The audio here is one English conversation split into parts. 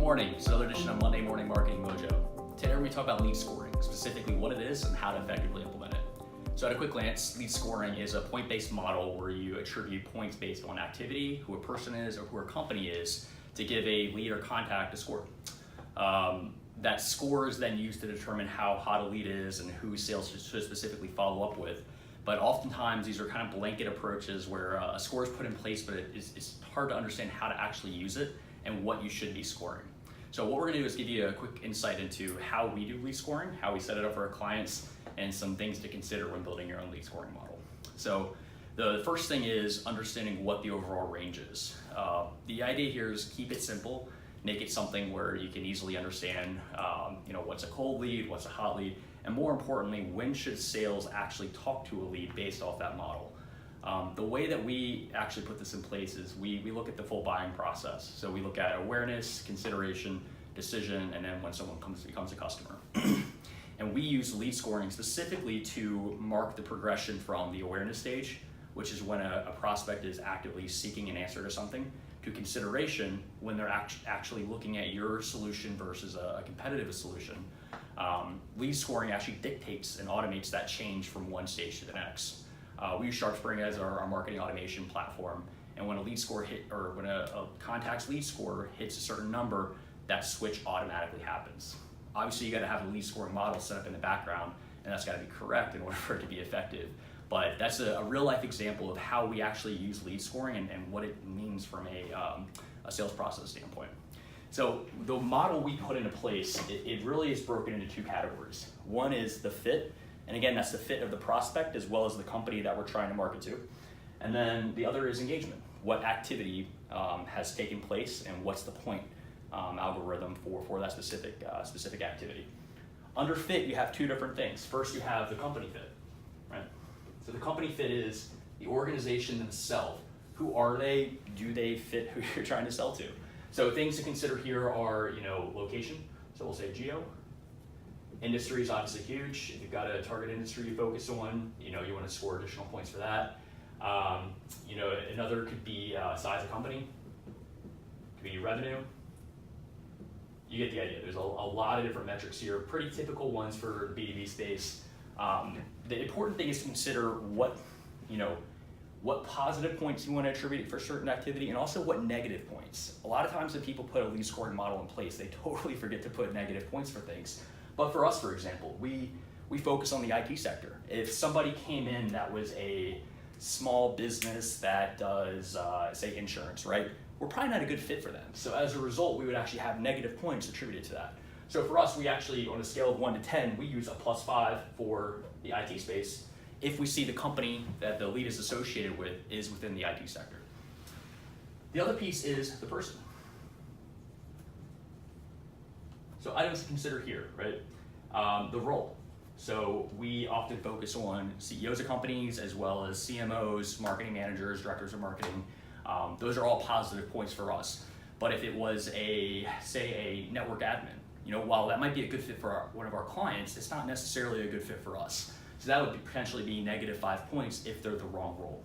morning. It's another edition of Monday Morning Marketing Mojo. Today we talk about lead scoring, specifically what it is and how to effectively implement it. So at a quick glance, lead scoring is a point-based model where you attribute points based on activity, who a person is, or who a company is, to give a lead or contact a score. That score is then used to determine how hot a lead is and who sales should specifically follow up with. But oftentimes these are kind of blanket approaches where a score is put in place, but it's hard to understand how to actually use it and what you should be scoring. So what we're gonna do is give you a quick insight into how we do lead scoring, how we set it up for our clients, and some things to consider when building your own lead scoring model. So the first thing is understanding what the overall range is. The idea here is keep it simple, make it something where you can easily understand what's a cold lead, what's a hot lead, and more importantly, when should sales actually talk to a lead based off that model. The way that we actually put this in place is we look at the full buying process. So we look at awareness, consideration, decision, and then when someone becomes a customer. And we use lead scoring specifically to mark the progression from the awareness stage, which is when a prospect is actively seeking an answer to something, to consideration when they're actually looking at your solution versus a competitive solution. Lead scoring actually dictates and automates that change from one stage to the next. We use SharpSpring as our marketing automation platform, and when a lead score when a contact's lead score hits a certain number, that switch automatically happens. Obviously, you got to have a lead scoring model set up in the background, and that's got to be correct in order for it to be effective. But that's a real life example of how we actually use lead scoring and what it means from a sales process standpoint. So the model we put into place, it really is broken into two categories. One is the fit, and again, that's the fit of the prospect as well as the company that we're trying to market to. And then the other is engagement. What activity has taken place and what's the point algorithm for that specific activity. Under fit, you have two different things. First, you have the company fit, right? So the company fit is the organization themselves. Who are they? Do they fit who you're trying to sell to? So things to consider here are, location. So we'll say geo. Industry is obviously huge. If you've got a target industry you focus on, you want to score additional points for that. Another could be size of company, could be revenue. You get the idea. There's a lot of different metrics here, pretty typical ones for the B2B space. The important thing is to consider what positive points you want to attribute for certain activity and also what negative points. A lot of times when people put a lead scoring model in place, they totally forget to put negative points for things. But for us, for example, we focus on the IT sector. If somebody came in that was a small business that does, say, insurance, right? We're probably not a good fit for them. So as a result, we would actually have negative points attributed to that. So for us, we actually, on a scale of 1 to 10, we use a +5 for the IT space if we see the company that the lead is associated with is within the IT sector. The other piece is the person. So items to consider here, right? The role. So we often focus on CEOs of companies as well as CMOs, marketing managers, directors of marketing. Those are all positive points for us. But if it was say a network admin, while that might be a good fit for one of our clients, it's not necessarily a good fit for us. So that would potentially be -5 points if they're the wrong role.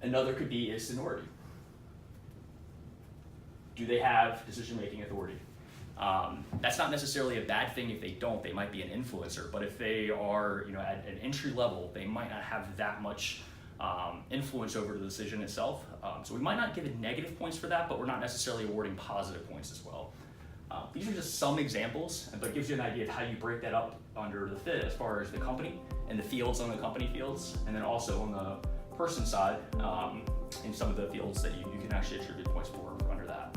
Another could be is seniority. Do they have decision-making authority? That's not necessarily a bad thing if they don't. They might be an influencer, but if they are at an entry level, they might not have that much influence over the decision itself. So we might not give it negative points for that, but we're not necessarily awarding positive points as well. These are just some examples, but it gives you an idea of how you break that up under the fit as far as the company and the fields on the company fields, and then also on the person side in some of the fields that you can actually attribute points for under that.